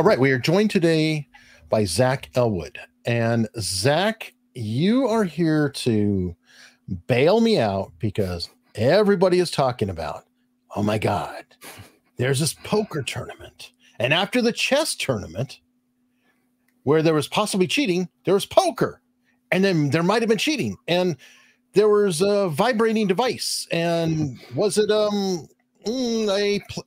All right, we are joined today by Zach Elwood. And Zach, you are here to bail me out because everybody is talking about, oh my God, there's this poker tournament. And after the chess tournament, where there was possibly cheating, there was poker. And then there might have been cheating. And there was a vibrating device. And was it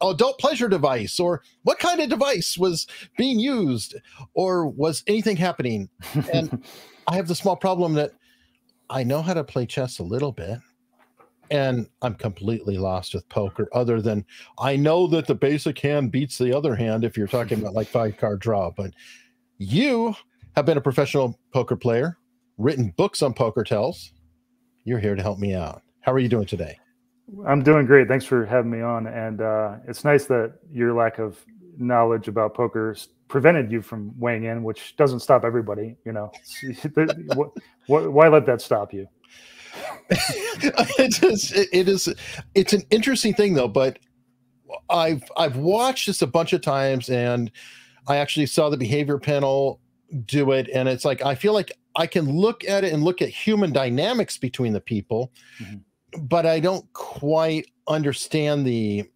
adult pleasure device, or what kind of device was being used, or was anything happening? And I have the small problem that I know how to play chess a little bit, and I'm completely lost with poker, other than I know that the basic hand beats the other hand if you're talking about like 5-card draw. But you have been a professional poker player, written books on poker tells. You're here to help me out. How are you doing today? I'm doing great. Thanks for having me on. And it's nice that your lack of knowledge about poker prevented you from weighing in, which doesn't stop everybody. You know, why let that stop you? It's an interesting thing though, but I've watched this a bunch of times, and I actually saw the behavior panel do it. And it's like, I feel like I can look at it and look at human dynamics between the people. Mm-hmm. But I don't quite understand the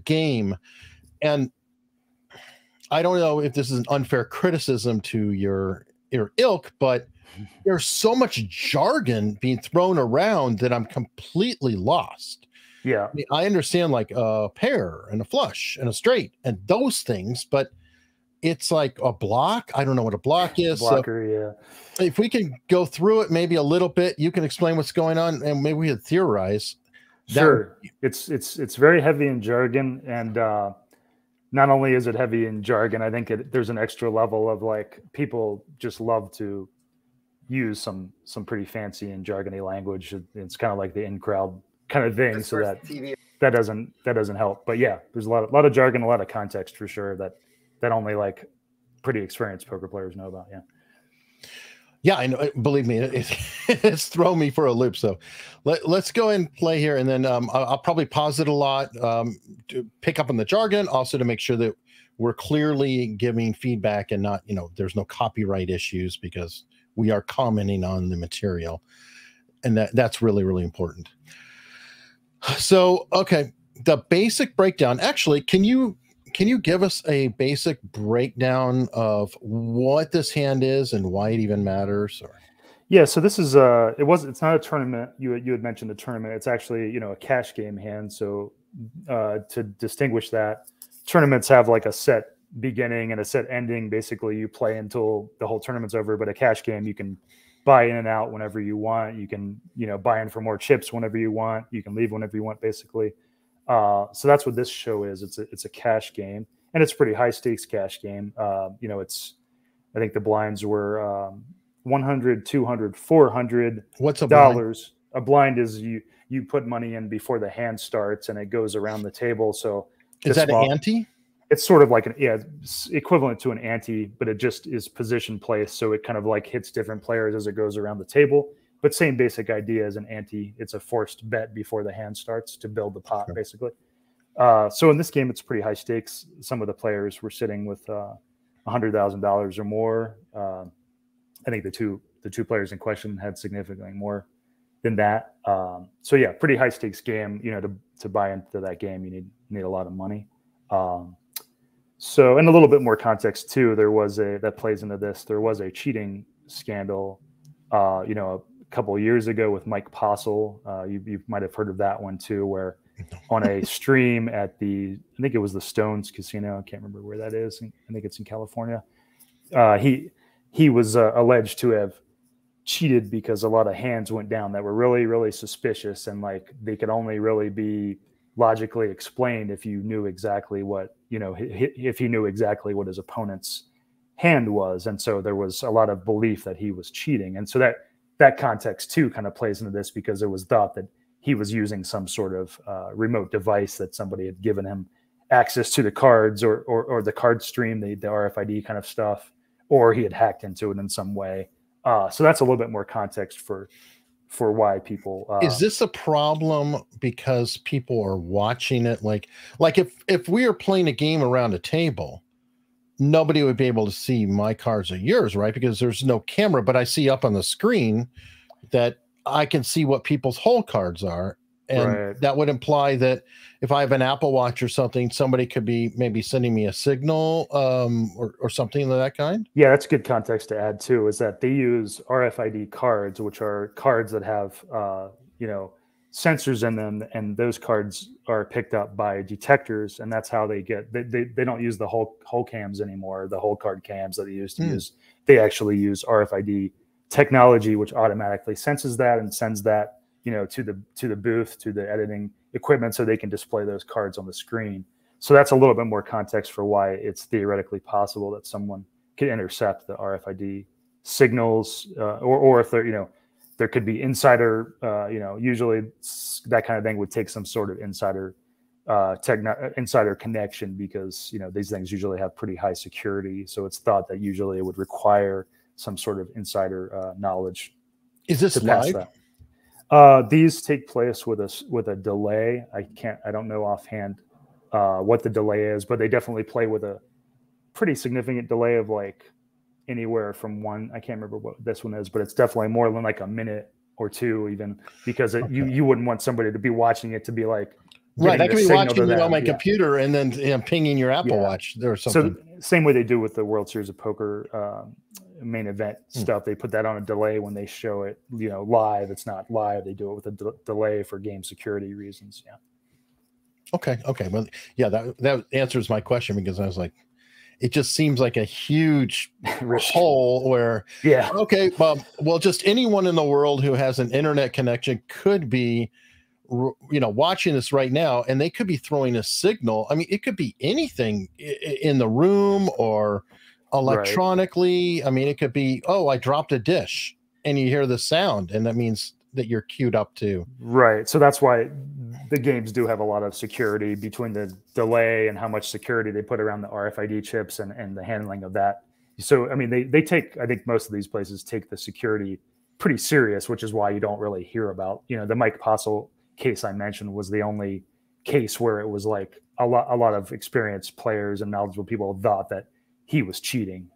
game. And I don't know if this is an unfair criticism to your ilk, but there's so much jargon being thrown around that I'm completely lost. Yeah. I understand like a pair and a flush and a straight and those things, but it's like a block. I don't know what a block is. Blocker, yeah. If we can go through it maybe a little bit, you can explain what's going on, and maybe we could theorize. Sure. It's very heavy in jargon, and not only is it heavy in jargon, I think there's an extra level of like people just love to use some pretty fancy and jargony language. It's kind of like the in-crowd kind of thing, so that doesn't help. But yeah, there's a lot of jargon, a lot of context for sure that only like pretty experienced poker players know about. Yeah, I know. Believe me, it's thrown me for a loop. So let's go and play here, and then I'll probably pause it a lot to pick up on the jargon, also to make sure that we're clearly giving feedback and not, there's no copyright issues, because we are commenting on the material, and that's really, really important. So, okay, the basic breakdown. Actually, can you give us a basic breakdown of what this hand is and why it even matters? Or yeah, so this is it's not a tournament. You had mentioned a tournament. It's actually a cash game hand. So to distinguish that, tournaments have like a set beginning and a set ending. Basically, you play until the whole tournament's over. But a cash game, you can buy in and out whenever you want. You can buy in for more chips whenever you want. You can leave whenever you want, basically. So that's what this show is. It's a cash game, and it's a pretty high stakes cash game. I think the blinds were $100, $200, $400. What's a blind? A blind is you put money in before the hand starts, and it goes around the table. So is that an ante? It's sort of like it's equivalent to an ante, but it just is position placed. So it kind of like hits different players as it goes around the table. But same basic idea as an ante. It's a forced bet before the hand starts to build the pot, basically. So in this game, it's pretty high stakes. Some of the players were sitting with $100,000 or more. I think the two players in question had significantly more than that. So yeah, pretty high stakes game. To buy into that game, you need a lot of money. So, and a little bit more context too. That plays into this. There was a cheating scandal, a couple of years ago with Mike Postle. You might have heard of that one too, where on a stream at I think it was the Stones Casino. I can't remember where that is. I think it's in California. He was alleged to have cheated because a lot of hands went down that were really, really suspicious, and like they could only really be logically explained if you knew exactly what, if he knew exactly what his opponent's hand was. And so there was a lot of belief that he was cheating. And so that context too kind of plays into this, because it was thought that he was using some sort of remote device that somebody had given him access to the cards or the card stream, the RFID kind of stuff, or he had hacked into it in some way. So that's a little bit more context for why people is this a problem because people are watching it? Like if we are playing a game around a table, nobody would be able to see my cards or yours, right? Because there's no camera, but I see up on the screen that I can see what people's whole cards are. And Right. that would imply that if I have an Apple Watch or something, somebody could be maybe sending me a signal or something of that kind. Yeah, that's good context to add too, is that they use RFID cards, which are cards that have, you know, sensors in them, and those cards are picked up by detectors, and that's how they get, they don't use the whole cams anymore, the whole card cams that they used to use. They actually use RFID technology, which automatically senses that and sends that, you know, to the booth, to the editing equipment, so they can display those cards on the screen. So that's a little bit more context for why it's theoretically possible that someone could intercept the RFID signals, or if they're, you know, there could be insider, you know, usually that kind of thing would take some sort of insider connection, because, you know, these things usually have pretty high security. So it's thought that usually it would require some sort of insider knowledge. Is this live? These take place with a delay. I don't know offhand what the delay is, but they definitely play with a pretty significant delay of like anywhere from I can't remember what this one is, but it's definitely more than like a minute or two, even, because you wouldn't want somebody to be watching it to be like, right, I could be watching it on my computer and then, you know, pinging your Apple Watch or something. So same way they do with the World Series of Poker main event stuff. They put that on a delay when they show it, you know, live. It's not live. They do it with a delay for game security reasons. Yeah. Okay. Well, yeah, that answers my question, because I was like, it just seems like a huge hole where, okay, well, just anyone in the world who has an internet connection could be, you know, watching this right now, and they could be throwing a signal. I mean, it could be anything in the room or electronically. Right. I mean, it could be, oh, I dropped a dish, and you hear the sound, and that means that you're queued up to. Right. So that's why the games do have a lot of security between the delay and how much security they put around the RFID chips and the handling of that. So, I mean, they take, I think most of these places take the security pretty serious, which is why you don't really hear about, you know, the Mike Postle case I mentioned was the only case where it was like a lot of experienced players and knowledgeable people thought that he was cheating,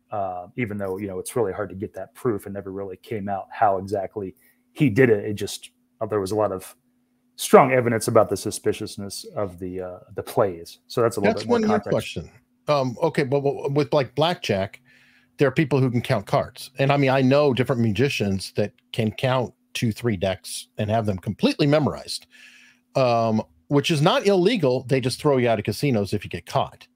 even though, you know, it's really hard to get that proof, and never really came out how exactly he did it. It just, there was a lot of strong evidence about the suspiciousness of the plays. So that's a little bit more context. More question. Okay, but with like blackjack, there are people who can count cards, and I mean, I know different magicians that can count 2-3 decks and have them completely memorized, which is not illegal. They just throw you out of casinos if you get caught.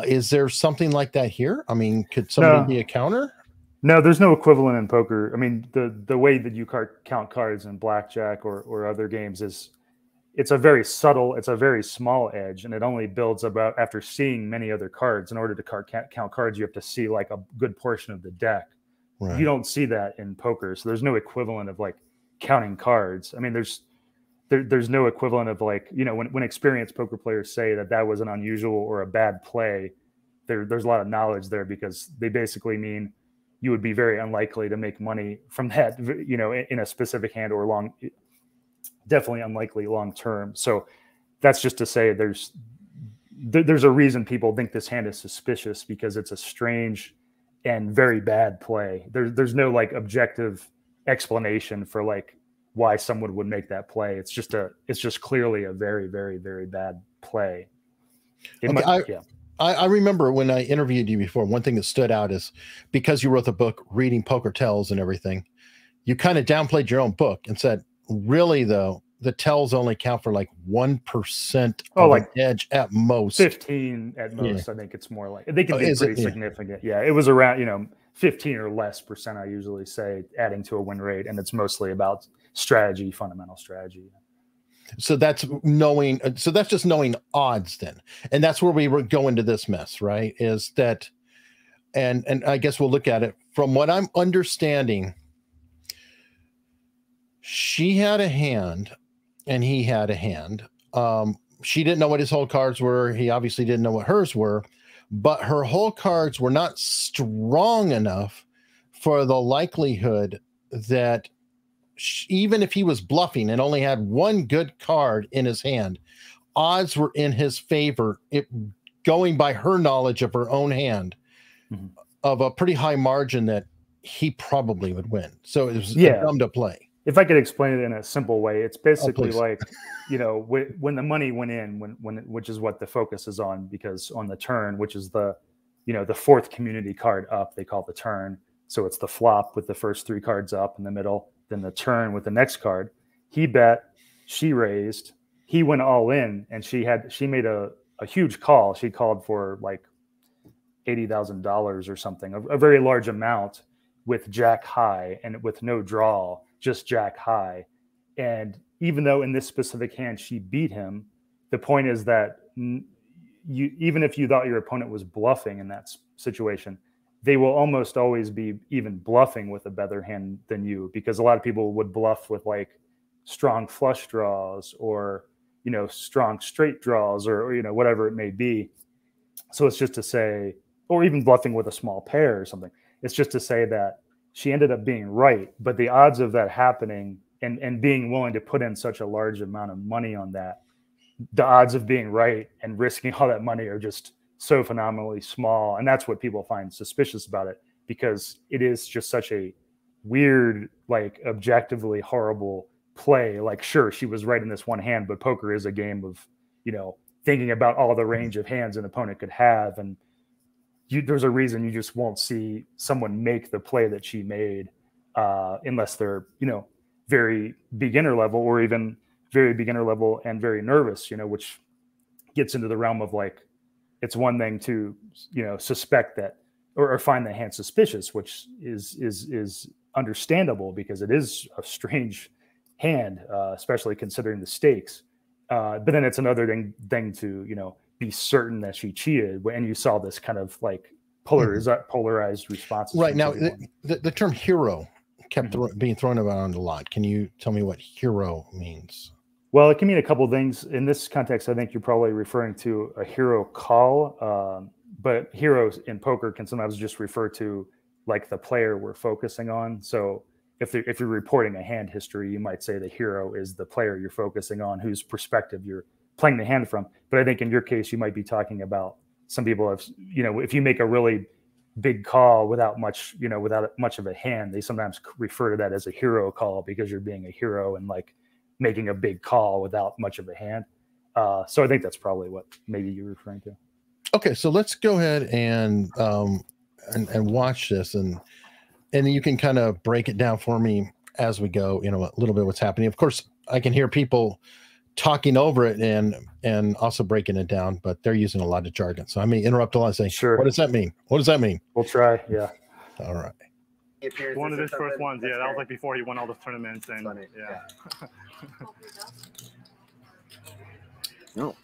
Is there something like that here? I mean, could somebody be a counter? No, there's no equivalent in poker. I mean, the way that you count cards in blackjack or other games is, it's a very subtle, it's a very small edge, and it only builds about after seeing many other cards. In order to count cards, you have to see like a good portion of the deck. Right. You don't see that in poker, so there's no equivalent of like counting cards. I mean, there's no equivalent of like, you know, when experienced poker players say that was an unusual or a bad play, there's a lot of knowledge there, because they basically mean you would be very unlikely to make money from that, you know, in a specific hand, or definitely unlikely long term. So that's just to say there's a reason people think this hand is suspicious, because it's a strange and very bad play. There's no like objective explanation for like why someone would make that play. It's just clearly a very, very, very bad play. I remember when I interviewed you before, one thing that stood out is, because you wrote the book Reading Poker Tells and everything, you kind of downplayed your own book and said, really though, the tells only count for like 1% of like an edge at most. 15 at most. Yeah. I think it's more like, they can be pretty significant. Yeah. It was around, you know, 15 or less percent, I usually say, adding to a win rate. And it's mostly about strategy, fundamental strategy. So that's knowing, so that's just knowing odds then. And that's where we were going to this mess, right? Is that, and I guess we'll look at it from what I'm understanding. She had a hand and he had a hand. She didn't know what his whole cards were. He obviously didn't know what hers were, but her whole cards were not strong enough for the likelihood that even if he was bluffing and only had one good card in his hand, odds were in his favor. It going by her knowledge of her own hand of a pretty high margin that he probably would win. So it was dumb to play. If I could explain it in a simple way, it's basically like, you know, when the money went in, which is what the focus is on, because on the turn, which is the, you know, the fourth community card up, they call it the turn. So it's the flop with the first 3 cards up in the middle, then the turn with the next card. He bet, she raised, he went all in, and she made a huge call. She called for like $80,000 or something, a very large amount with Jack high and with no draw, just Jack high. And even though in this specific hand she beat him, the point is that even if you thought your opponent was bluffing in that situation, they will almost always be even bluffing with a better hand than you, because a lot of people would bluff with like strong flush draws or, you know, strong straight draws or you know, whatever it may be. So it's just to say, or even bluffing with a small pair or something. It's just to say that she ended up being right, but the odds of that happening and being willing to put in such a large amount of money on that, the odds of being right and risking all that money are just so phenomenally small. And that's what people find suspicious about it, because it is just such a weird, like objectively horrible play. Like, sure, she was right in this one hand, but poker is a game of, you know, thinking about all the range of hands an opponent could have. And there's a reason you just won't see someone make the play that she made unless they're, you know, very beginner level or even very beginner level and very nervous, you know, which gets into the realm of like, it's one thing to, you know, suspect that or find the hand suspicious, which is understandable because it is a strange hand, especially considering the stakes. But then it's another thing to, you know, be certain that she cheated, and you saw this kind of like polarized responses. Right now, the term hero kept being thrown around a lot. Can you tell me what hero means? Well, it can mean a couple of things. In this context, I think you're probably referring to a hero call, but heroes in poker can sometimes just refer to like the player we're focusing on. So if you're reporting a hand history, you might say the hero is the player you're focusing on, whose perspective you're playing the hand from. But I think in your case, you might be talking about some people have, you know, if you make a really big call without much of a hand, they sometimes refer to that as a hero call because you're being a hero and like making a big call without much of a hand. So I think that's probably what maybe you're referring to. Okay, so let's go ahead and watch this, and you can kind of break it down for me as we go, you know, a little bit what's happening. Of course, I can hear people talking over it and also breaking it down, but they're using a lot of jargon. So I may interrupt a lot and say, sure, what does that mean? What does that mean? We'll try. Yeah. All right. One of his first ones. Yeah, that was like before he won all those tournaments. And yeah. No.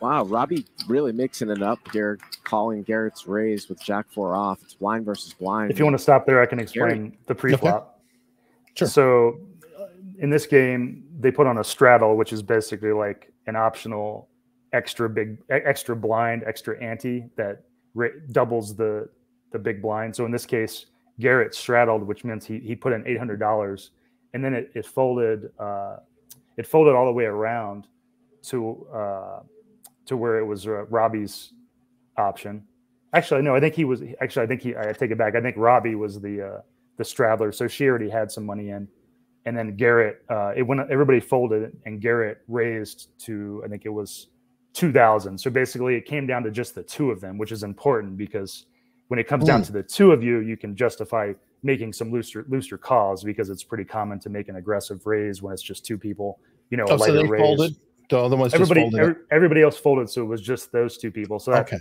Wow, Robbi really mixing it up here, calling Garrett's raise with Jack 4 off. It's blind versus blind. If you want to stop there, I can explain the pre-flop. Okay. Sure. So in this game, they put on a straddle, which is basically like an optional extra blind, extra ante that doubles the big blind. So in this case, Garrett straddled, which means he put in $800, and then it folded all the way around to where it was Robbi's option. Actually, no, I think I take it back. I think Robbi was the straddler, so she already had some money in, and then Garrett, everybody folded, and Garrett raised to, I think it was 2,000. So basically, it came down to just the two of them, which is important because when it comes down to the two of you, you can justify making some looser calls because it's pretty common to make an aggressive raise when it's just two people. You know, so they raise. Folded. The other ones everybody else folded, so it was just those two people. So that, okay.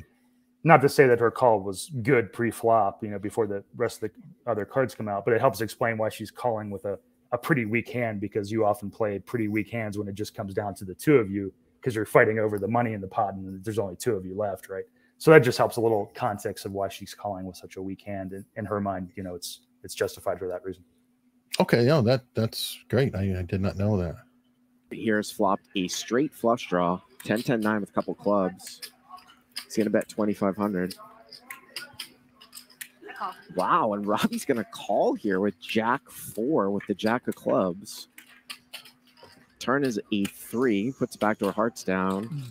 Not to say that her call was good pre-flop, you know, before the rest of the other cards come out, but it helps explain why she's calling with a pretty weak hand, because you often play pretty weak hands when it just comes down to the two of you because you're fighting over the money in the pot and there's only two of you left, right? So that just helps a little context of why she's calling with such a weak hand. In her mind, you know, it's justified for that reason. Okay, yeah, that's great. I did not know that. Here's flopped a straight flush draw, 10-10-9 with a couple clubs. He's going to bet 2,500. Wow, and Robbi's going to call here with Jack 4 with the Jack of clubs. Turn is a 3, puts backdoor hearts down.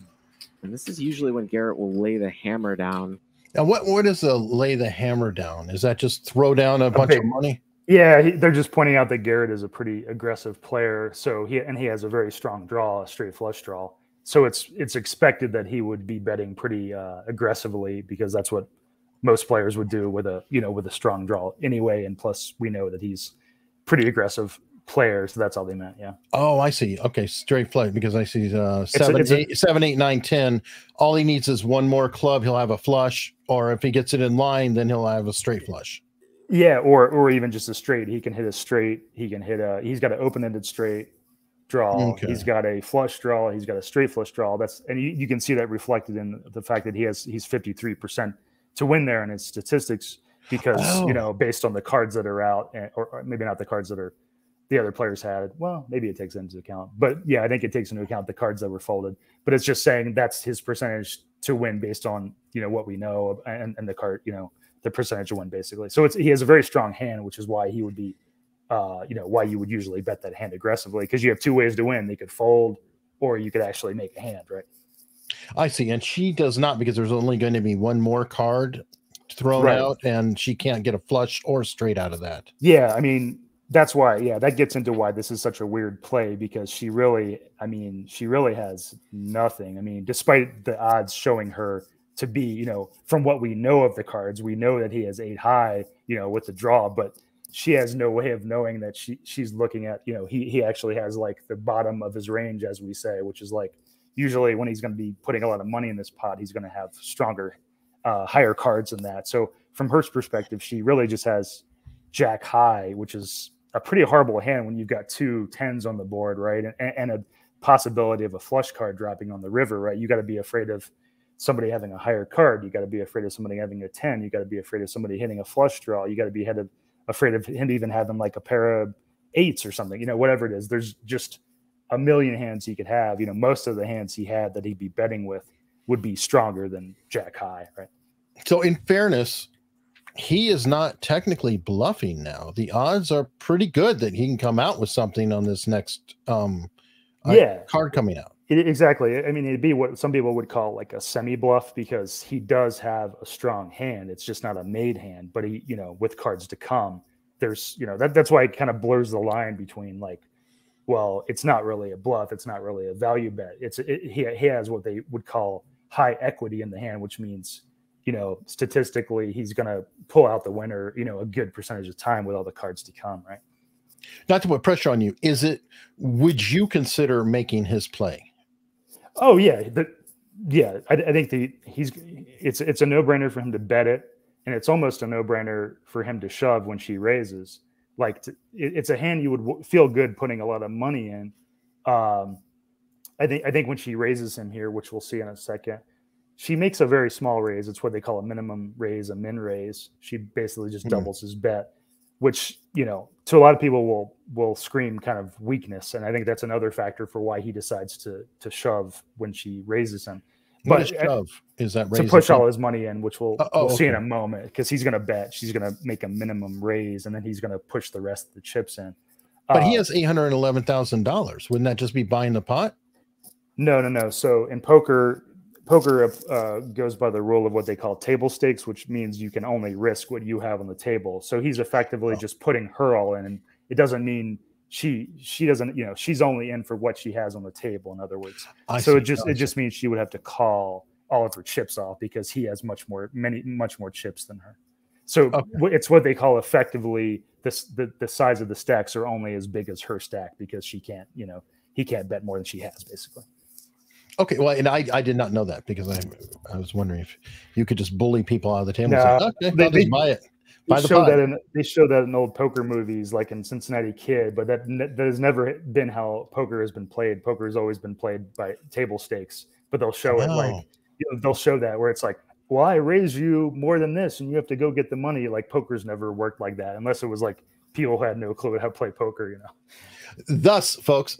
And this is usually when Garrett will lay the hammer down. And what is a lay the hammer down? Is that just throw down a bunch of money? Yeah, they're just pointing out that Garrett is a pretty aggressive player. So he has a very strong draw, a straight flush draw. So it's expected that he would be betting pretty aggressively, because that's what most players would do with a strong draw anyway. And plus, we know that he's pretty aggressive player, so that's all they meant. Yeah. Oh, I see. Okay, straight flush, because I see 7, 8, 9, 10. All he needs is one more club. He'll have a flush, or if he gets it in line, then he'll have a straight flush. Yeah, or even just a straight. He can hit a straight. He can hit he's got an open-ended straight draw. Okay. He's got a flush draw. He's got a straight flush draw. And you can see that reflected in the fact that he's 53% to win there in his statistics, because based on the cards that are out, or maybe not the cards that are the other players had. Well, maybe it takes into account, but yeah, I think it takes into account the cards that were folded. But it's just saying that's his percentage to win based on what we know, and the card, the percentage of win basically. So he has a very strong hand, which is why he would be, why you would usually bet that hand aggressively, because you have two ways to win. They could fold, or you could actually make a hand, right? I see. And she does not, because there's only going to be one more card thrown out, and she can't get a flush or straight out of that. Yeah, I mean, that's why. Yeah, that gets into why this is such a weird play, because she really has nothing. I mean, despite the odds showing her to be, from what we know of the cards, we know that he has 8 high, with the draw, but she has no way of knowing that she's looking at, he actually has like the bottom of his range, as we say, which is like, usually when he's going to be putting a lot of money in this pot, he's going to have stronger, higher cards than that. So from her perspective, she really just has Jack high, which is a pretty horrible hand when you've got 2 10s on the board, right? And a possibility of a flush card dropping on the river, right? You got to be afraid of somebody having a higher card. You got to be afraid of somebody having a 10. You got to be afraid of somebody hitting a flush draw. You got to be afraid of him even having like a pair of 8s or something, whatever it is. There's just a million hands he could have. Most of the hands he had that he'd be betting with would be stronger than Jack high, right? So in fairness, he is not technically bluffing now. The odds are pretty good that he can come out with something on this next card coming out. Exactly. I mean, it'd be what some people would call like a semi-bluff, because he does have a strong hand. It's just not a made hand, but he, with cards to come, there's, that's why it kind of blurs the line between like, well, it's not really a bluff. It's not really a value bet. He has what they would call high equity in the hand, which means, statistically, he's going to pull out the winner, a good percentage of time with all the cards to come, right? Not to put pressure on you, would you consider making his play? Oh yeah. I think it's a no-brainer for him to bet it. And it's almost a no-brainer for him to shove when she raises. Like it's a hand you would feel good putting a lot of money in. I think when she raises him here, which we'll see in a second, she makes a very small raise. It's what they call a minimum raise, a min raise. She basically just doubles his bet, which, to a lot of people will scream kind of weakness. And I think that's another factor for why he decides to shove when she raises him. What is shove? Is that raise to push all his money in, which we'll see in a moment, because he's going to bet. She's going to make a minimum raise, and then he's going to push the rest of the chips in. But he has $811,000. Wouldn't that just be buying the pot? No. So in poker goes by the rule of what they call table stakes, which means you can only risk what you have on the table. So he's effectively just putting her all in, and it doesn't mean she doesn't, she's only in for what she has on the table, in other words. It just means she would have to call all of her chips off, because he has much more chips than her. So it's what they call effectively the size of the stacks are only as big as her stack, because he can't bet more than she has, basically. Okay, well, and I did not know that, because I was wondering if you could just bully people out of the table. No, and say, okay, just buy it. They show that in old poker movies, like in Cincinnati Kid, but that has never been how poker has been played. Poker has always been played by table stakes, but they'll show it like they'll show that where it's like, well, I raise you more than this, and you have to go get the money. Like poker's never worked like that, unless it was like people who had no clue how to play poker. Thus, folks,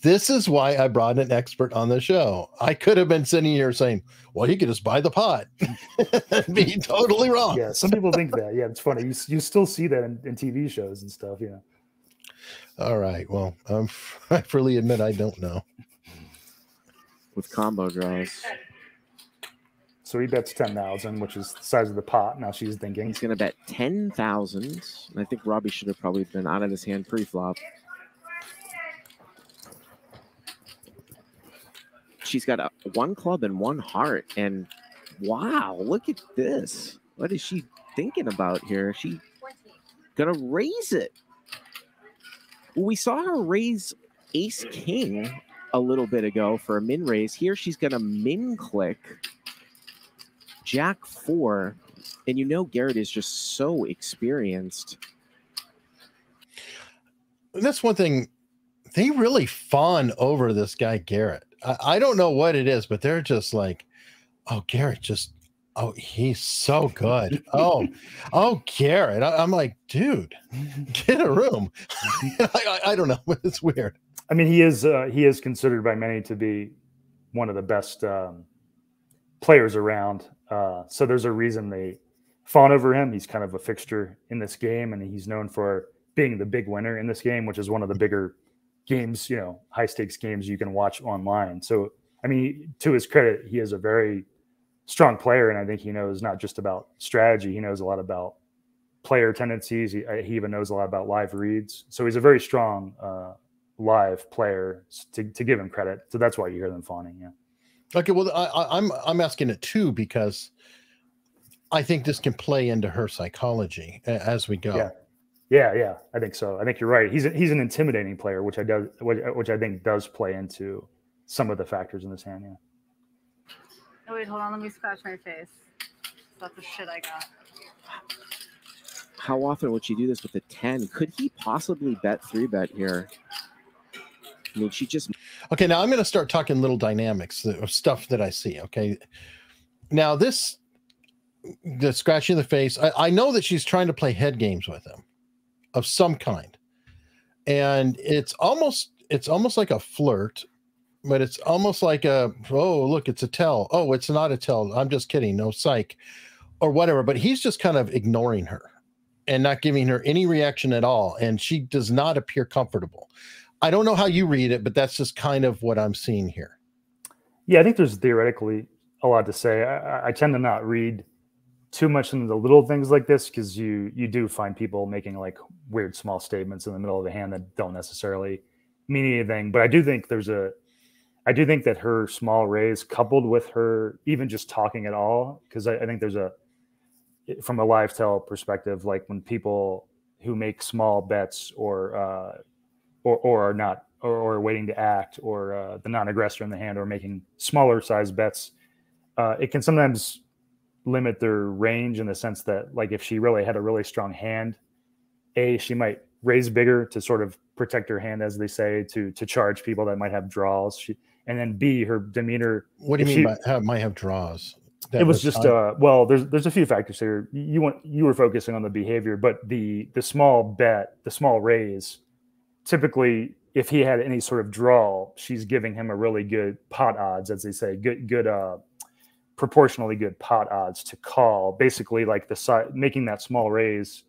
this is why I brought an expert on the show. I could have been sitting here saying, well, he could just buy the pot. Be totally wrong. Yeah, some people think that. Yeah, it's funny. You still see that in TV shows and stuff, All right. Well, I freely admit I don't know. With combo draws. So he bets 10,000, which is the size of the pot. Now she's thinking. He's going to bet 10,000. And I think Robbi should have probably been out of his hand pre-flop. She's got one club and one heart. And wow, look at this. What is she thinking about here? Is she going to raise it? Well, we saw her raise ace king a little bit ago for a min raise. Here she's going to min click Jack 4. And you know Garrett is just so experienced. That's one thing. They really fawn over this guy, Garrett. I don't know what it is, but they're just like, oh, Garrett just, oh, he's so good. Oh, Garrett. I'm like, dude, get a room. I don't know, but it's weird. I mean, he is considered by many to be one of the best players around. So there's a reason they fawn over him. He's kind of a fixture in this game, and he's known for being the big winner in this game, which is one of the bigger games, you know, high stakes games you can watch online. So, I mean, to his credit, he is a very strong player, and I think he knows not just about strategy. He knows a lot about player tendencies. He even knows a lot about live reads. So he's a very strong live player, to give him credit. So that's why you hear them fawning. Yeah. Okay. Well, I'm asking it too, because I think this can play into her psychology as we go. Yeah. I think so. I think you're right. He's an intimidating player, which I think does play into some of the factors in this hand. Yeah. Oh wait, hold on. Let me scratch my face. That's the shit I got. How often would she do this with the 10? Could he possibly bet 3-bet here? I mean, she just... Okay, now I'm going to start talking little dynamics of stuff that I see, okay? Now the scratching the face, I know that she's trying to play head games with him of some kind. And it's almost like a flirt, but it's almost like oh, look, it's a tell. Oh, it's not a tell. I'm just kidding. No psych or whatever. But he's just kind of ignoring her and not giving her any reaction at all. And she does not appear comfortable. I don't know how you read it, but that's just kind of what I'm seeing here. Yeah, I think there's theoretically a lot to say. I tend to not read too much into the little things like this, because you do find people making like weird small statements in the middle of the hand that don't necessarily mean anything. But I do think that her small raise, coupled with her even just talking at all, because I think there's from a live tell perspective, like when people who make small bets or are not, or waiting to act, or the non-aggressor in the hand, or making smaller size bets, it can sometimes limit their range, in the sense that, like, if she really had a really strong hand, she might raise bigger to sort of protect her hand, as they say, to charge people that might have draws. And then B, her demeanor. What do you mean by might have draws? It was just well, there's a few factors here. You were focusing on the behavior, but the small bet, the small raise, typically, if he had any sort of draw, she's giving him a really good pot odds, as they say, good proportionally good pot odds to call. Basically, like making that small raise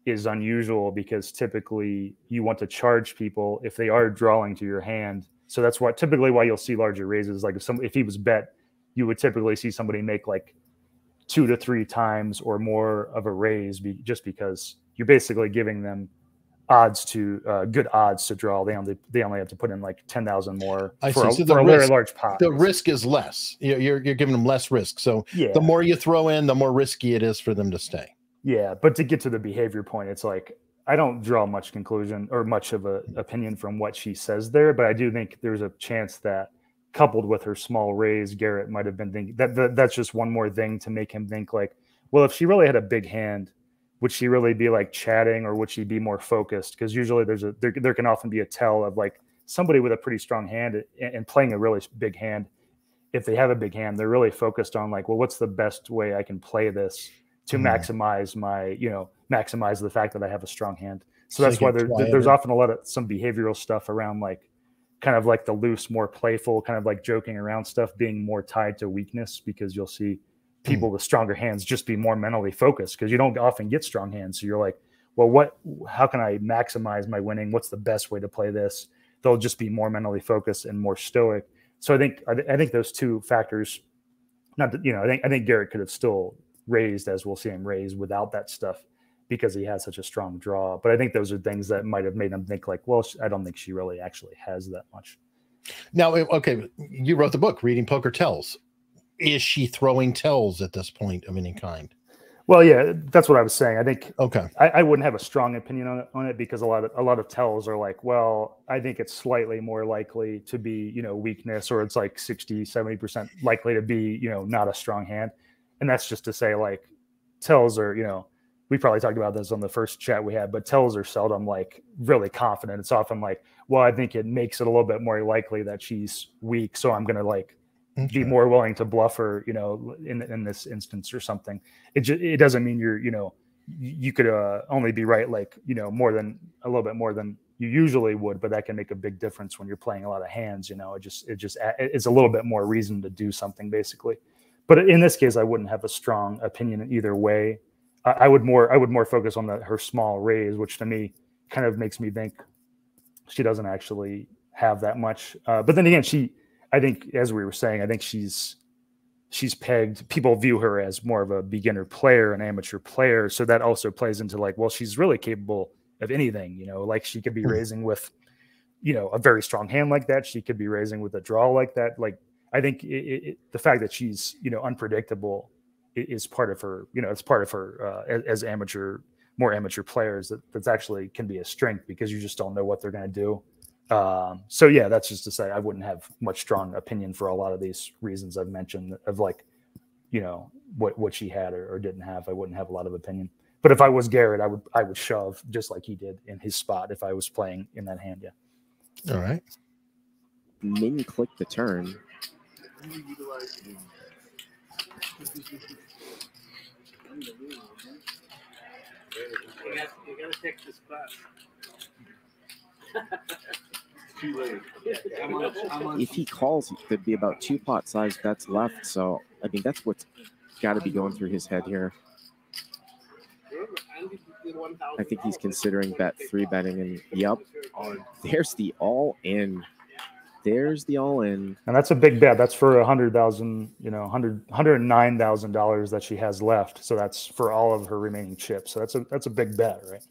is unusual, because typically you want to charge people if they are drawing to your hand. So that's typically why you'll see larger raises. Like if he was bet, you would typically see somebody make like 2 to 3 times or more of a raise, just because you're basically giving them odds to good odds to draw. They only have to put in like 10,000 more for a very large pot. The risk is less. You're giving them less risk. So the more you throw in, the more risky it is for them to stay. Yeah, but to get to the behavior point, it's like, I don't draw much conclusion or much of an opinion from what she says there, but I do think there's a chance that, coupled with her small raise, Garrett might have been thinking that's just one more thing to make him think like, well, if she really had a big hand, would she really be like chatting, or would she be more focused? Because usually there can often be a tell of like somebody with a pretty strong hand and playing a really big hand. If they have a big hand, they're really focused on like, well, what's the best way I can play this to maximize maximize the fact that I have a strong hand. So that's why there's often some behavioral stuff around, like kind of like the loose, more playful, kind of like joking around stuff being more tied to weakness, because you'll see people with stronger hands just be more mentally focused, because you don't often get strong hands. So you're like, well, how can I maximize my winning? What's the best way to play this? They'll just be more mentally focused and more stoic. So I think those two factors not that, I think Garrett could have still raised, as we'll see him raise, without that stuff, because he has such a strong draw. But I think those are things that might have made him think like, well, I don't think she really actually has that much. Now, okay, you wrote the book, Reading Poker Tells. Is she throwing tells at this point of any kind? Well, yeah, that's what I was saying. I think okay, I wouldn't have a strong opinion on it because a lot of tells are like, well, I think it's slightly more likely to be, weakness, or it's like 60-70% likely to be, not a strong hand. And that's just to say, like, tells are, we probably talked about this on the first chat we had, but tells are seldom like really confident. It's often like, well, I think it makes it a little bit more likely that she's weak, so I'm going to like be more willing to bluff her, in this instance or something. It doesn't mean you're, you could only be right, like, a little bit more than you usually would, but that can make a big difference when you're playing a lot of hands. It's a little bit more reason to do something, basically. But in this case, I wouldn't have a strong opinion in either way. I would more focus on her small raise, which to me kind of makes me think she doesn't actually have that much. But then again, I think, as we were saying, I think she's pegged. People view her as more of a beginner player, an amateur player. So that also plays into like, well, she's really capable of anything, like she could be raising with, a very strong hand like that. She could be raising with a draw like that. Like, I think the fact that she's, unpredictable is part of her, it's part of her as more amateur players that's actually can be a strength, because you just don't know what they're going to do. So yeah, that's just to say I wouldn't have much strong opinion for a lot of these reasons I've mentioned of like, what she had or didn't have. I wouldn't have a lot of opinion. But if I was Garrett, I would shove just like he did in his spot if I was playing in that hand. Yeah. All right. Min click the turn. You gotta take the spot. If he calls, there'd be about 2 pot size bets left. So, I mean, that's what's got to be going through his head here. I think he's considering bet 3-betting, and yep, there's the all in. There's the all in. And that's a big bet. That's for $100,000, $109,000 that she has left. So that's for all of her remaining chips. So that's a big bet, right?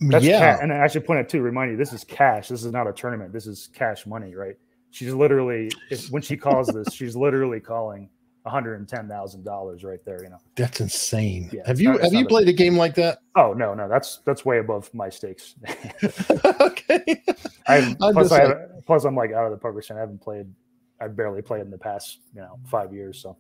That's and I should point out too, remind you, this is cash. This is not a tournament. This is cash money, right? She's literally, when she calls this, she's literally calling $110,000 right there. That's insane. Yeah, have you played a game like that? Oh no, that's way above my stakes. Okay. Plus I'm like out of the poker scene. I've barely played in the past 5 years. So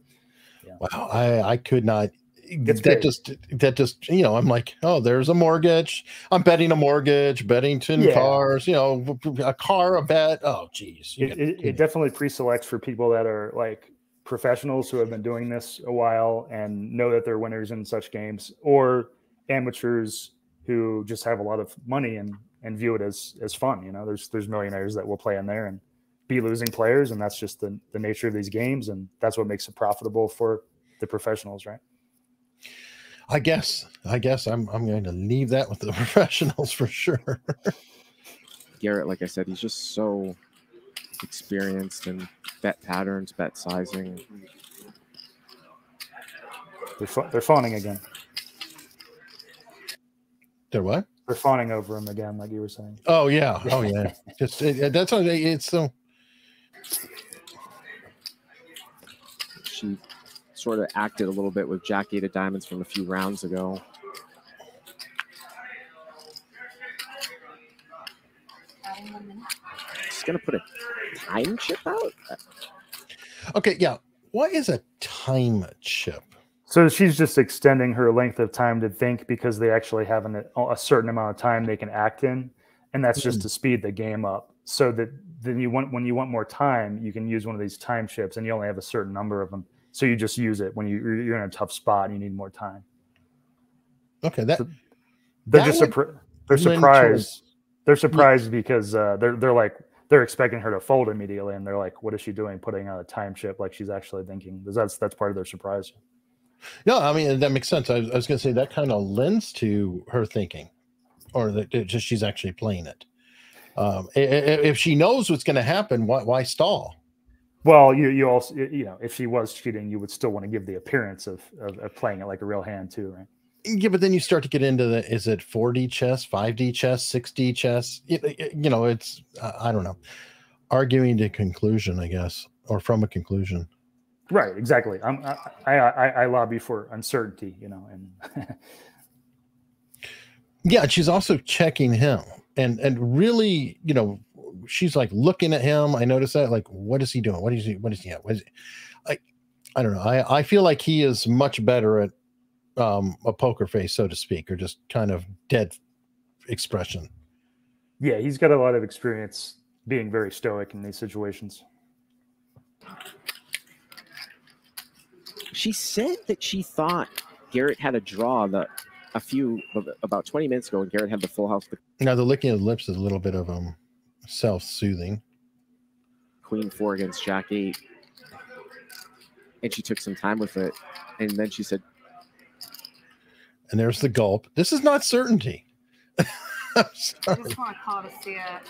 yeah. Wow, I could not. That just I'm like, oh, there's a mortgage. I'm betting a mortgage, betting 10 cars, a car, a bet. Oh, geez. It definitely pre-selects for people that are like professionals who have been doing this a while and know that they're winners in such games, or amateurs who just have a lot of money and view it as fun. There's millionaires that will play in there and be losing players, and that's just the nature of these games, and that's what makes it profitable for the professionals, right? I guess I'm going to leave that with the professionals for sure. Garrett, like I said, he's just so experienced in bet patterns, bet sizing. They're fawning again. They're what? They're fawning over him again, like you were saying. Oh yeah. Just that's what it's so. She sort of acted a little bit with Jack 8 of diamonds from a few rounds ago. She's gonna put a time chip out. Okay, yeah. What is a time chip? So she's just extending her length of time to think, because they actually have a certain amount of time they can act in, and that's just to speed the game up. So that then when you want more time, you can use one of these time chips, and you only have a certain number of them. So you just use it when you're in a tough spot and you need more time. Okay, they're surprised. They're surprised because they're expecting her to fold immediately, and they're like, "What is she doing? Putting out a time chip like she's actually thinking?" That's part of their surprise. No, I mean that makes sense. I was going to say that kind of lends to her thinking, or that she's actually playing it. If she knows what's going to happen, why stall? Well, you also, if she was cheating, you would still want to give the appearance of playing it like a real hand too, right? Yeah, but then you start to get into is it 4D chess, 5D chess, 6D chess? It's I don't know, arguing to conclusion, I guess, or from a conclusion. Right, exactly. I lobby for uncertainty, and yeah, she's also checking him, and really, she's like looking at him. I noticed that, like, what is he doing? What is he at? I don't know. I feel like he is much better at a poker face, so to speak, or just kind of dead expression. Yeah, he's got a lot of experience being very stoic in these situations. She said that she thought Garrett had a draw about 20 minutes ago, and Garrett had the full house. Now the licking of the lips is a little bit of self-soothing. Queen 4 against Jack 8, and she took some time with it, and then she said, and there's the gulp. This is not certainty. I just want to call to see it.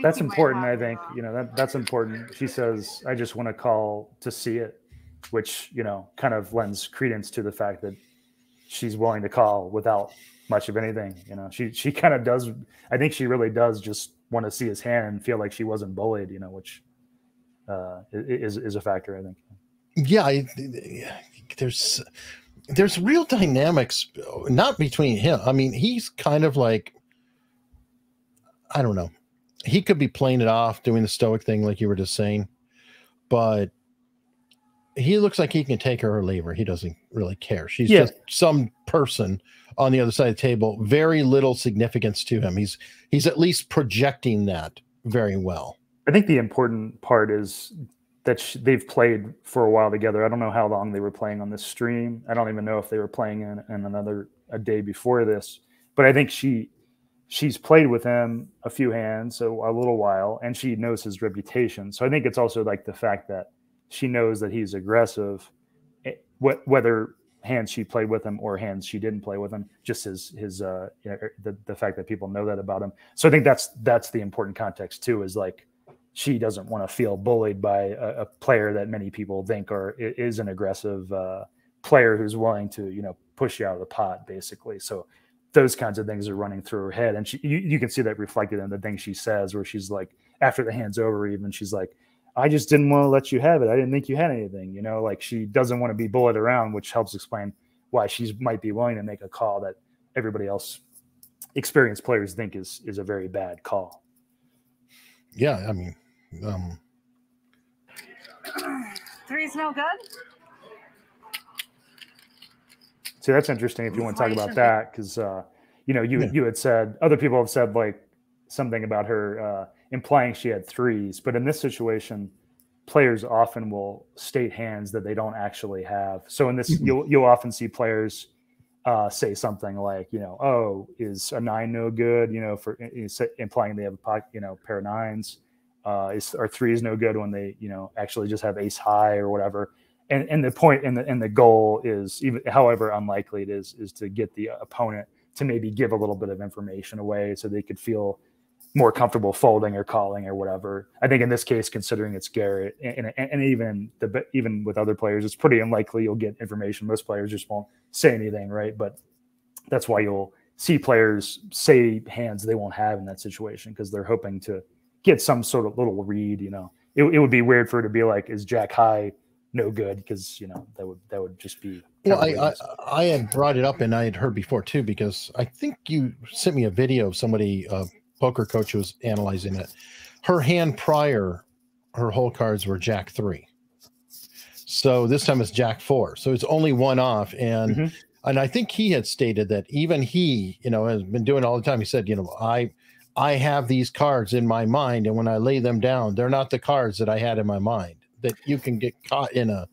That's important, I think. That's important. She says, I just want to call to see it, which, kind of lends credence to the fact that she's willing to call without much of anything. She kind of does. I think she really does just want to see his hand and feel like she wasn't bullied, which is a factor, I think. Yeah, there's real dynamics, not between him. I mean, he's kind of like, I don't know. He could be playing it off, doing the stoic thing, like you were just saying, but he looks like he can take her or leave her. He doesn't really care. She's just some person on the other side of the table. Very little significance to him. He's at least projecting that very well. I think the important part is that they've played for a while together. I don't know how long they were playing on this stream. I don't even know if they were playing in a day before this. But I think she's played with him a few hands, so a little while, and she knows his reputation. So I think it's also like the fact that she knows that he's aggressive, whether hands she played with him or hands she didn't play with him, just the fact that people know that about him. So I think that's the important context too, is like, she doesn't want to feel bullied by a player that many people think is an aggressive player who's willing to, push you out of the pot, basically. So those kinds of things are running through her head. And you can see that reflected in the things she says, where she's like, after the hand's over, even she's like, I just didn't want to let you have it. I didn't think you had anything, like she doesn't want to be bullied around, which helps explain why she might be willing to make a call that everybody else, experienced players, think is a very bad call. Yeah, I mean, 3's no good. So that's interesting if you want to talk about that, because you had said, other people have said like something about her implying she had 3s, but in this situation, players often will state hands that they don't actually have. So in this, you'll often see players say something like, oh, is a 9 no good? For implying they have a pair of 9s. Are 3s no good when they actually just have ace high or whatever. And the point and the goal is, even however unlikely it is to get the opponent to maybe give a little bit of information away so they could feel more comfortable folding or calling or whatever. I think in this case, considering it's Garrett and even with other players, it's pretty unlikely you'll get information. Most players just won't say anything, right? But that's why you'll see players say hands they won't have in that situation, because they're hoping to get some sort of little read. It would be weird for her to be like, is Jack high no good? Because that would just be. Well, I had brought it up, and I had heard before too, because I think you sent me a video of somebody, poker coach, who was analyzing it. Her hand prior, her whole cards were Jack 3. So this time it's Jack 4. So it's only one off, and I think he had stated that even he, has been doing it all the time. He said, I have these cards in my mind, and when I lay them down, they're not the cards that I had in my mind. That you can get caught in a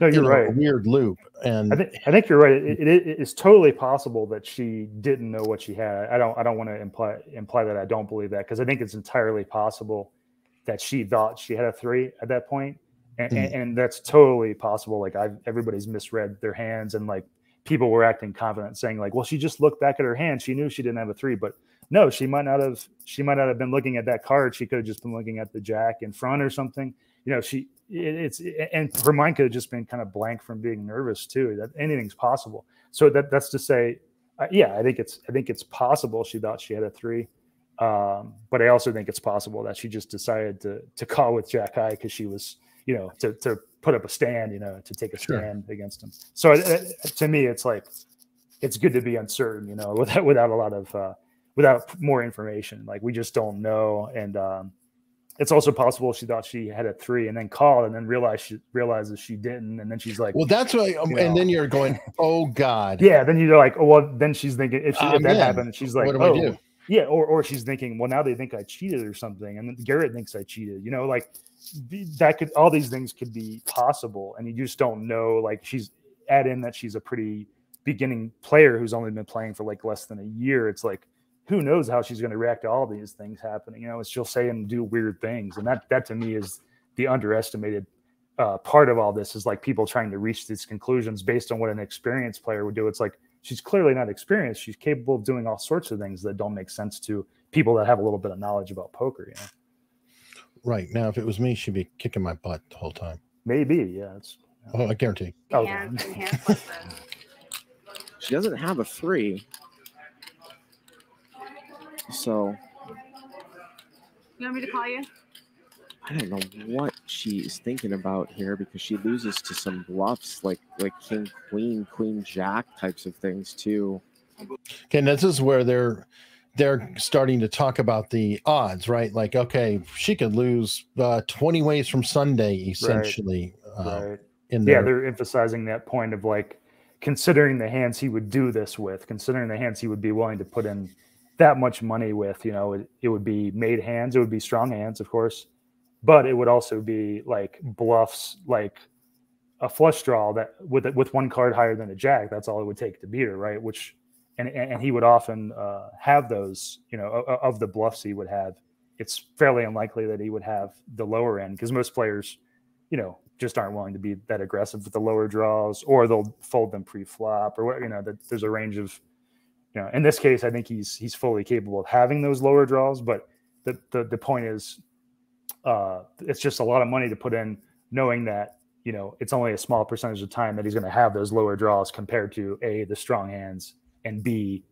weird loop. And I think you're right. It is totally possible that she didn't know what she had. I don't want to imply that I don't believe that, because I think it's entirely possible that she thought she had a 3 at that point, and that's totally possible. Like everybody's misread their hands, and like people were acting confident, saying like, well, she just looked back at her hand, she knew she didn't have a 3, but no, she might not have been looking at that card. She could have just been looking at the Jack in front or something. you know, and her mind could have just been kind of blank from being nervous too. That anything's possible. So that's to say, yeah, I think it's possible she thought she had a 3. But I also think it's possible that she just decided to call with Jack high because she was, you know, to put up a stand, you know, to take a stand against him. So to me, it's like, it's good to be uncertain, you know, without a lot of, without more information. Like, we just don't know. And it's also possible she thought she had a 3 and then called and then realizes she didn't. And then she's like, well, that's why. And then you're going, oh God. Yeah. Then you're like, oh, well, then she's thinking if that happened, she's like, what do I do? Yeah, or she's thinking, well, now they think I cheated or something, and then Garrett thinks I cheated. You know, like all these things could be possible, and you just don't know. Like, add in that she's a pretty beginning player who's only been playing for like less than a year. It's like, who knows how she's going to react to all these things happening? You know, she'll say and do weird things, and that to me is the underestimated part of all this. Is like people trying to reach these conclusions based on what an experienced player would do. It's like, she's clearly not experienced. She's capable of doing all sorts of things that don't make sense to people that have a little bit of knowledge about poker. You know? Right. Now, if it was me, she'd be kicking my butt the whole time. Maybe, yeah. Oh, I guarantee. Oh, she doesn't have a 3. So. You want me to call you? I don't know what she is thinking about here, because she loses to some bluffs like king, queen, queen, jack types of things too. Okay, and this is where they're starting to talk about the odds, right? Like, okay, she could lose 20 ways from Sunday, essentially. Right. They're emphasizing that point of like, considering the hands he would do this with, considering the hands he would be willing to put in that much money with, you know, it would be made hands, it would be strong hands, of course. But it would also be like bluffs, like a flush draw that with one card higher than a jack. That's all it would take to beat her, right? Which, and he would often have those, you know, of the bluffs he would have. It's fairly unlikely that he would have the lower end, because most players, you know, just aren't willing to be that aggressive with the lower draws, or they'll fold them pre-flop, or what, you know. There's a range of, you know. In this case, I think he's fully capable of having those lower draws, but the point is. It's just a lot of money to put in, knowing that, you know, it's only a small percentage of time that he's going to have those lower draws compared to A, the strong hands, and B,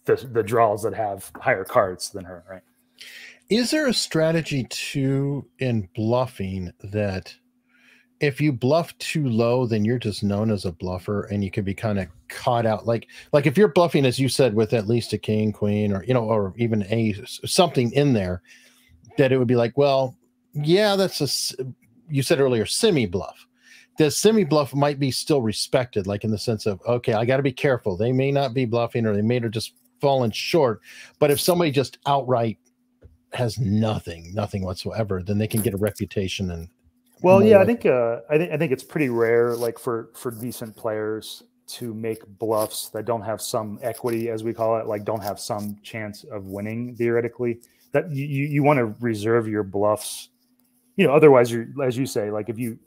the draws that have higher cards than her, right? Is there a strategy too in bluffing that if you bluff too low, then you're just known as a bluffer and you could be kind of caught out? Like if you're bluffing, as you said, with at least a king, queen, or, you know, or even something in there, that it would be like, well, yeah, you said earlier, semi bluff. The semi bluff might be still respected, like in the sense of, okay, I got to be careful. They may not be bluffing, or they may have just fallen short. But if somebody just outright has nothing whatsoever, then they can get a reputation. And well, yeah, I think it's pretty rare, like for decent players, to make bluffs that don't have some equity, as we call it, like don't have some chance of winning theoretically. That you want to reserve your bluffs, you know, otherwise you're, as you say, like if you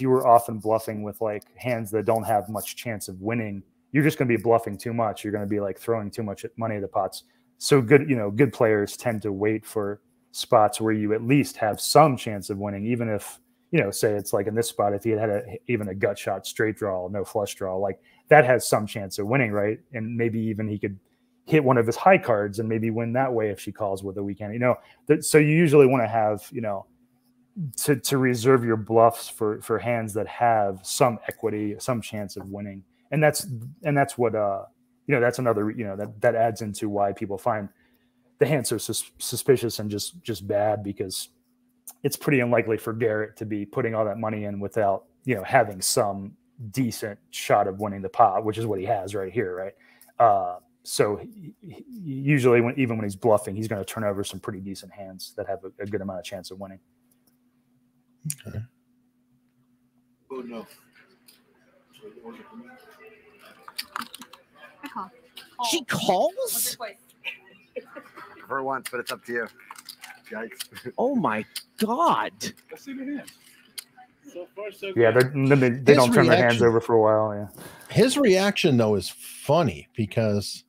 were often bluffing with like hands that don't have much chance of winning, you're just going to be bluffing too much. You're going to be like throwing too much money at the pots. So good players tend to wait for spots where you at least have some chance of winning, even if, you know, say it's like in this spot, if he had even a gut shot straight draw, no flush draw, like that has some chance of winning, right? And maybe even he could hit one of his high cards and maybe win that way if she calls with a weekend, you know. So you usually want to have, you know, to reserve your bluffs for hands that have some equity, some chance of winning. And that's what, you know, that's another, you know, that adds into why people find the hands so suspicious and just bad, because it's pretty unlikely for Garrett to be putting all that money in without, you know, having some decent shot of winning the pot, which is what he has right here, right? So usually even when he's bluffing, he's going to turn over some pretty decent hands that have a good amount of chance of winning. Okay. Oh no. I call. She calls? For once, but it's up to you. Yikes. Oh my God. Let's see the hands. So far, so yeah, good. they don't turn their hands over for a while. Yeah. His reaction though is funny, because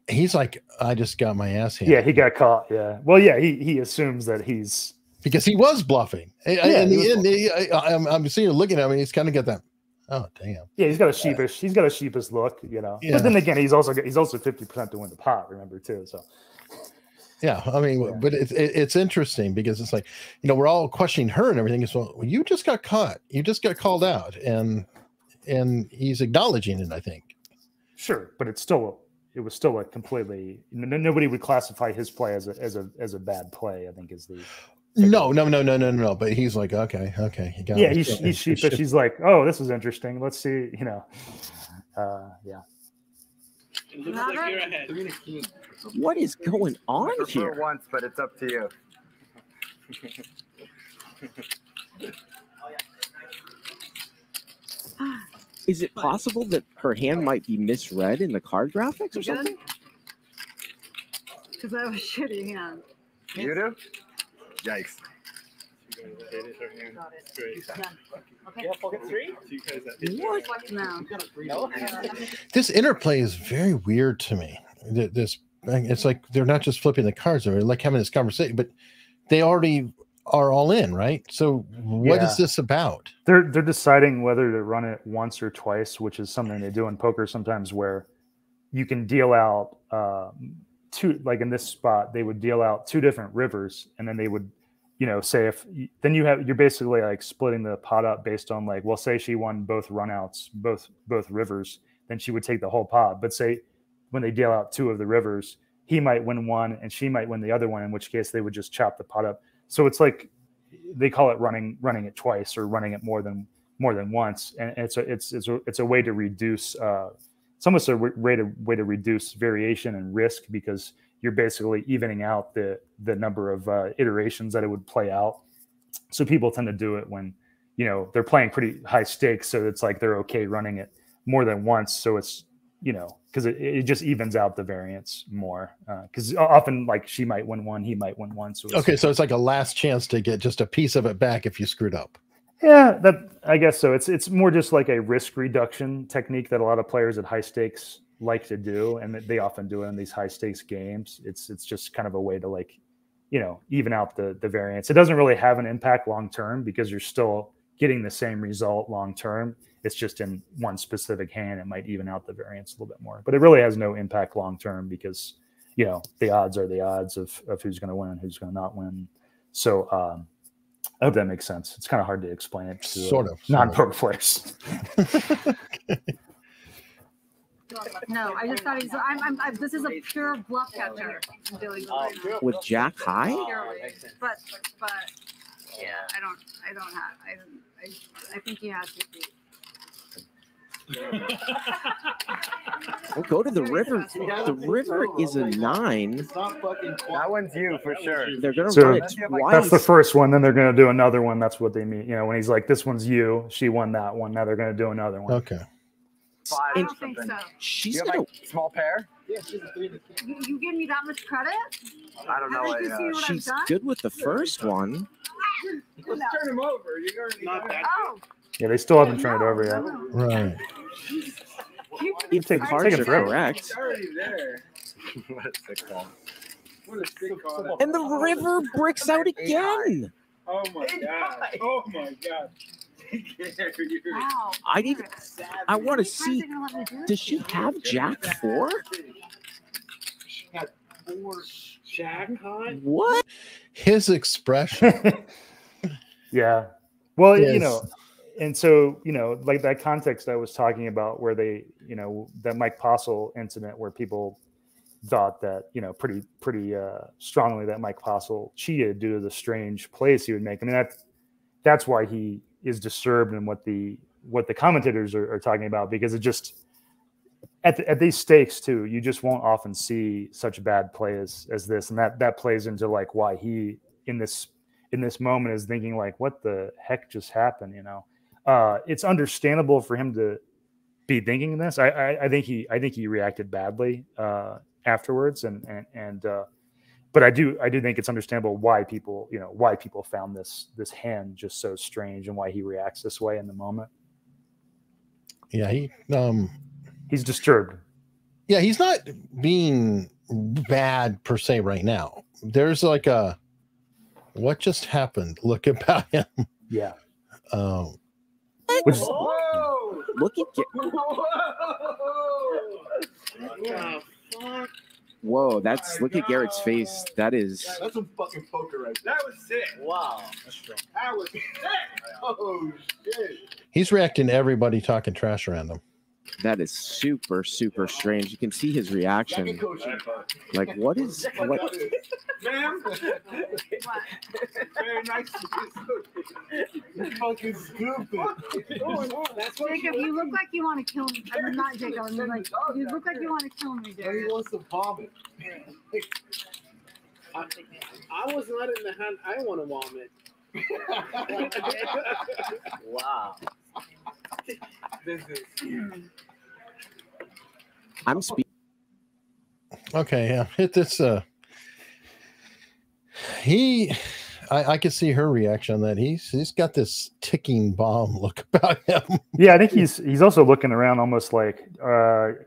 he's like, I just got my ass handed. Yeah, he got caught. Yeah. Well, yeah, he assumes that he's because he was bluffing. Yeah, in the end, I'm seeing looking at me. He's kind of got that. Oh damn. Yeah, he's got a sheepish look, you know. Yeah. But then again, he's also 50% to win the pot. Remember too. So. Yeah, I mean, but it's interesting because it's like, you know, we're all questioning her and everything. So well, you just got caught. You just got called out, and he's acknowledging it. I think. Sure, but it was still a completely. Nobody would classify his play as a bad play. I think is the. No. But he's like, okay. He got he's sheepish. He's like, oh, this is interesting. Let's see, you know. Yeah. It looks like you're ahead. What is going on Prefer here? once, but it's up to you. Is it possible that her hand might be misread in the card graphics or something? Because I have a shitty hand. You do? Yikes. Got it. Great. Done. Okay. Yeah, pocket 3? So you guys What now? No? This interplay is very weird to me. This, it's like they're not just flipping the cards; they're like having this conversation, but they already are all in, right? So, what is this about? They're deciding whether to run it once or twice, which is something they do in poker sometimes, where you can deal out two. Like in this spot, they would deal out two different rivers, and then they would, you know, say then you're basically like splitting the pot up based on like, well, say she won both runouts, both rivers, then she would take the whole pot. But say when they deal out two of the rivers, he might win one and she might win the other one, in which case they would just chop the pot up. So it's like they call it running it twice or running it more than once, and it's a way to reduce. It's almost a way to reduce variation and risk, because you're basically evening out the number of iterations that it would play out. So people tend to do it when, you know, they're playing pretty high stakes, so it's like they're okay running it more than once. So it's, you know, because it just evens out the variance more. Because often, like, she might win one, he might win one. So So it's like a last chance to get just a piece of it back if you screwed up. Yeah, I guess so. It's more just like a risk reduction technique that a lot of players at high stakes like to do, and they often do it in these high stakes games. It's just kind of a way to, like, you know, even out the variance. It doesn't really have an impact long term because you're still getting the same result long term. It's just in one specific hand, it might even out the variance a little bit more. But it really has no impact long term because, you know, the odds are the odds of who's going to win and who's going to not win. So I hope that makes sense. It's kind of hard to explain it to sort of non-poker players. No, I just thought this is a pure bluff catcher I'm doing this right now. With Jack high? Purely. But yeah, I think he has to be. We'll go to the river. The river is a 9. That one's you for sure. They're going to run it twice. That's the first one. Then they're going to do another one. That's what they mean. You know, when he's like, this one's you. She won that one. Now they're going to do another one. Okay. I don't think so. She's like small pair. Yeah, she's a 3 and a 2. You give me that much credit? I don't know. She's good with the first one. Let's turn him over. You're already not that. Oh. Yeah, they still haven't turned it over yet. Right. If the cards are correct. It's already there. What a sick call. What a sick call. And the river bricks out again. Oh my god. Oh my god. Wow. I want to see. Does she have Jack 4? She got 4 Jack high. What? His expression. Yeah. Well, Yes. you know, and so, you know, like that context I was talking about where they, you know, that Mike Postle incident where people thought that, you know, pretty strongly that Mike Postle cheated due to the strange plays he would make. I mean, that's why he is disturbed in what the commentators are talking about, because it just at these stakes too, you just won't often see such bad play as this, and that plays into like why he in this moment is thinking like, what the heck just happened? You know, it's understandable for him to be thinking this. I think he reacted badly afterwards, but I do think it's understandable why people found this hand just so strange and why he reacts this way in the moment. Yeah, he's disturbed. Yeah, he's not being bad per se right now. There's like What just happened? Look about him. Yeah. Which, Whoa! look at whoa, that's look at Garrett's face. That's some fucking poker right That was sick. Wow. That's strong. That was sick. Oh shit. He's reacting to everybody talking trash around him. That is super, super strange. You can see his reaction. Like, what is what? Ma'am? Very nice to you. Fucking stupid. That's what Jacob, you look like you want to kill me. I'm not Jacob. I'm like, you look like you want to kill me, He Jared. wants to vomit. I was not in the hand. I want to vomit. Wow. This is. I'm speaking. Okay, yeah. Hit this. I could see her reaction on that. He's got this ticking bomb look about him. Yeah, I think he's also looking around almost like,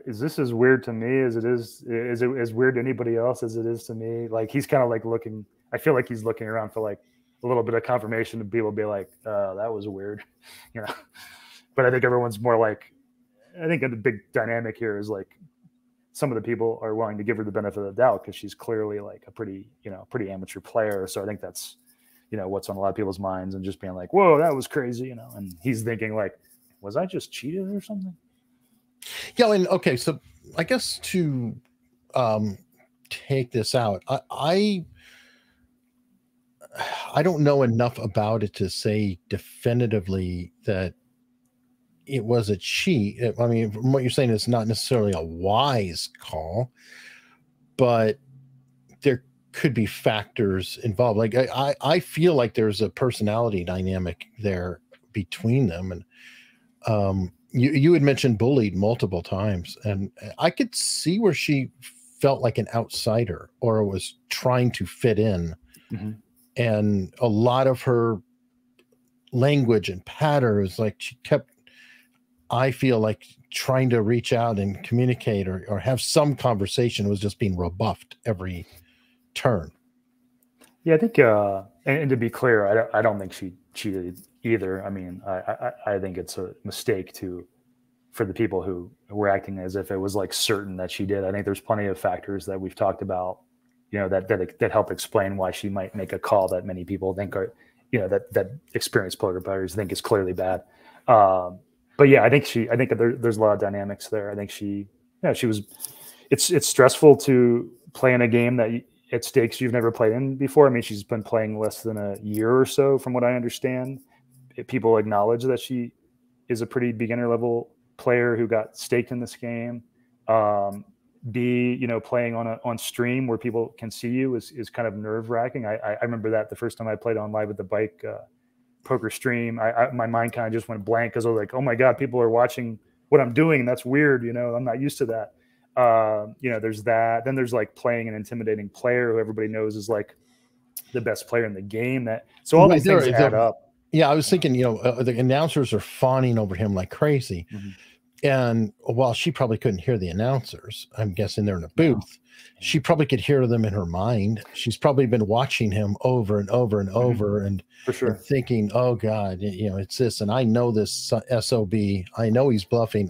is this as weird to me as it is it as weird to anybody else as it is to me? Like he's kind of like looking, I feel like he's looking around for like a little bit of confirmation to people be like, that was weird, you know. But I think everyone's more like, I think the big dynamic here is like some of the people are willing to give her the benefit of the doubt because she's clearly like a pretty amateur player. So I think that's, what's on a lot of people's minds and just being like, whoa, that was crazy, and he's thinking like, was I just cheated or something? Yeah, and okay, so I guess to take this out, I don't know enough about it to say definitively that it was a cheat. I mean, from what you're saying, it's not necessarily a wise call, but there could be factors involved. Like I feel like there's a personality dynamic there between them. And you had mentioned bullied multiple times, and I could see where she felt like an outsider or was trying to fit in. Mm-hmm. And a lot of her language and patterns, like she kept, I feel like, trying to reach out and communicate or have some conversation, was just being rebuffed every turn. Yeah, I think, and to be clear, I don't think she cheated either. I mean, I think it's a mistake for the people who were acting as if it was like certain that she did. I think there's plenty of factors that we've talked about, that help explain why she might make a call that many people think are, that experienced poker players think is clearly bad. But yeah, I think there's a lot of dynamics there. I think she was, it's stressful to play in a game that at stakes you've never played in before. I mean, she's been playing less than a year or so, from what I understand. People acknowledge that she is a pretty beginner level player who got staked in this game. Playing on stream where people can see you is kind of nerve wracking. I remember that the first time I played on Live at the Bike poker stream, my mind kind of just went blank because I was like, oh my God, people are watching what I'm doing. And that's weird. I'm not used to that. There's that. Then there's like playing an intimidating player who everybody knows is like the best player in the game. So all these things add up. Yeah, I was thinking, the announcers are fawning over him like crazy. Mm-hmm. And while she probably couldn't hear the announcers, I'm guessing they're in a booth, she probably could hear them in her mind. She's probably been watching him over and over and over, and, for sure, and thinking, oh God, it's this, and I know this SOB. I know he's bluffing.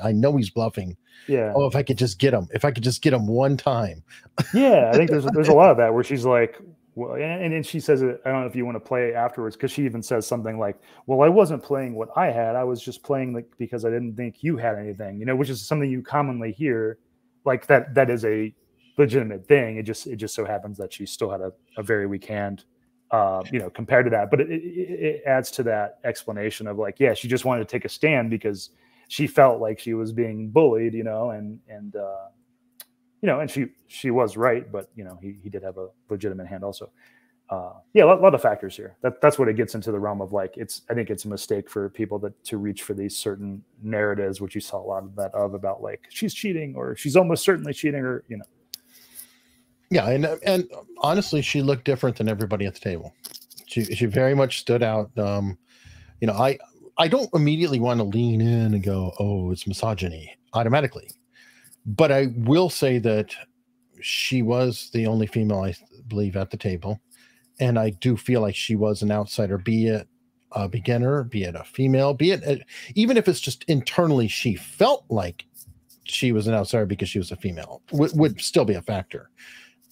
Yeah. Oh, if I could just get him one time. Yeah, I think there's a lot of that where she's like, well, and then she says it, I don't know if you want to play afterwards, because she even says something like, well, I wasn't playing what I had. I was just playing because I didn't think you had anything, which is something you commonly hear. Like that is a legitimate thing. It just so happens that she still had a very weak hand, compared to that. But it adds to that explanation of like, yeah, she just wanted to take a stand because she felt like she was being bullied, and she was right, but he did have a legitimate hand also. A lot of factors here. That's what it gets into the realm of like, I think it's a mistake for people to reach for these certain narratives, which you saw a lot of that about like she's cheating or she's almost certainly cheating, or Yeah, and honestly, she looked different than everybody at the table. She very much stood out. I don't immediately want to lean in and go, oh, it's misogyny automatically. But I will say that she was the only female, I believe, at the table. And I do feel like she was an outsider, be it a beginner, be it a female, be it even if it's just internally she felt like she was an outsider because she was a female, would still be a factor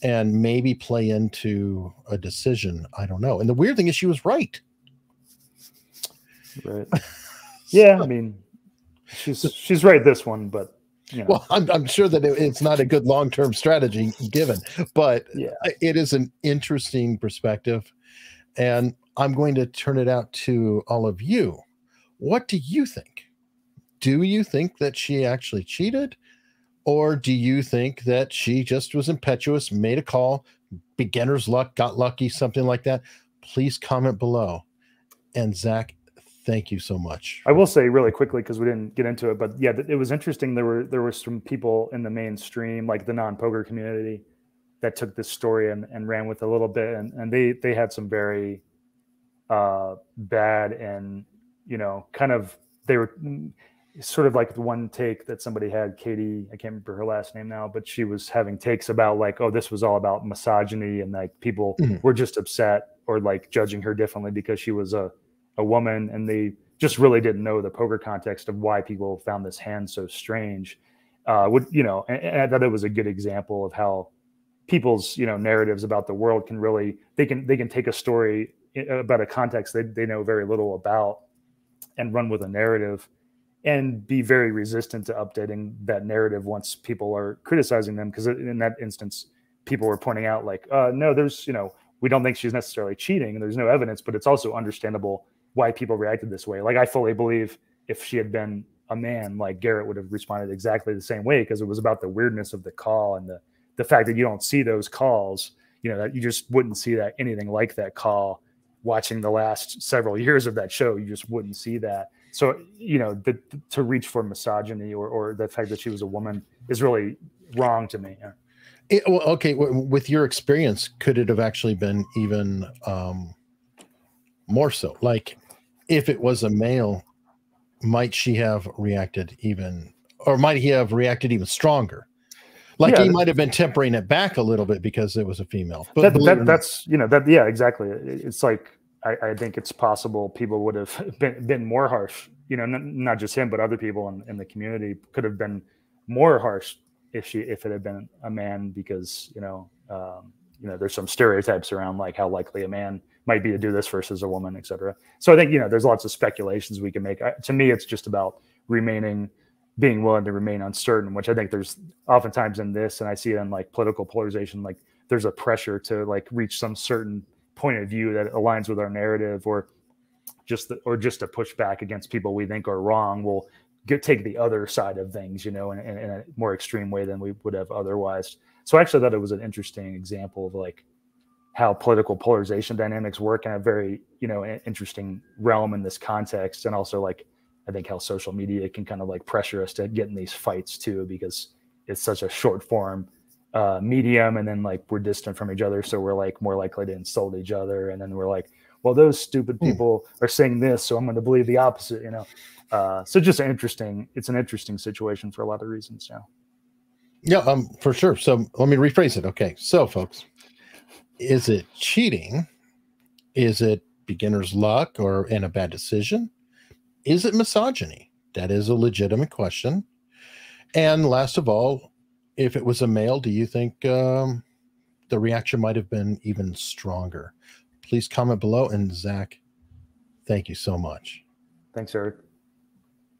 and maybe play into a decision. I don't know. And the weird thing is she was right. Right. Yeah, I mean, she's right this one, but you know. Well, I'm sure that it's not a good long-term strategy given, but yeah, it is an interesting perspective. And I'm going to turn it out to all of you. What do you think? Do you think that she actually cheated? Or do you think that she just was impetuous, made a call, beginner's luck, got lucky, something like that? Please comment below. And Zach, thank you so much. I will say really quickly, because we didn't get into it, but yeah, it was interesting. There were some people in the mainstream, like the non-poker community, that took this story and ran with it a little bit, and they had some very bad and, you know, kind of, they were sort of like the one take that somebody had, Katie, I can't remember her last name now, but she was having takes about like, oh, this was all about misogyny, and like people were just upset or like judging her differently because she was a woman, and they just really didn't know the poker context of why people found this hand so strange. You know, and I thought it was a good example of how people's, you know, narratives about the world can really, they can take a story about a context they know very little about and run with a narrative and be very resistant to updating that narrative once people are criticizing them. Because in that instance, people were pointing out like, no, there's, you know, we don't think she's necessarily cheating and there's no evidence, but it's also understandable why people reacted this way. Like, I fully believe if she had been a man, like Garrett would have responded exactly the same way, because it was about the weirdness of the call and the fact that you don't see those calls, you know, that you just wouldn't see that anything like that call watching the last several years of that show. You just wouldn't see that. So, you know, to reach for misogyny or the fact that she was a woman is really wrong to me. Well, okay, with your experience, could it have actually been even more so? Like, if it was a male, might she have reacted even, or might he have reacted even stronger? Like, he might have been tempering it back a little bit because it was a female. But that's, you know, that, yeah, exactly. It's like, I think it's possible people would have been more harsh, you know, not just him, but other people in the community could have been more harsh if it had been a man, because, you know, there's some stereotypes around like how likely a man might be to do this versus a woman, et cetera. So I think, you know, there's lots of speculations we can make. To me, it's just about being willing to remain uncertain, which I think there's oftentimes in this, and I see it in like political polarization, like there's a pressure to like reach some certain point of view that aligns with our narrative, or just to push back against people we think are wrong. We'll take the other side of things, you know, in a more extreme way than we would have otherwise. So I actually thought it was an interesting example of like how political polarization dynamics work in a very, you know, interesting realm in this context. And also like, I think how social media can kind of like pressure us to get in these fights too, because it's such a short form medium, and then like we're distant from each other, so we're like more likely to insult each other, and then we're like, well, those stupid people are saying this, so I'm going to believe the opposite, you know. So just it's an interesting situation for a lot of reasons. Yeah, for sure. So let me rephrase it. Okay, so folks, is it cheating? Is it beginner's luck and a bad decision? Is it misogyny? That is a legitimate question. And last of all, if it was a male, do you think the reaction might have been even stronger? Please comment below. And Zach, thank you so much. Thanks, Eric.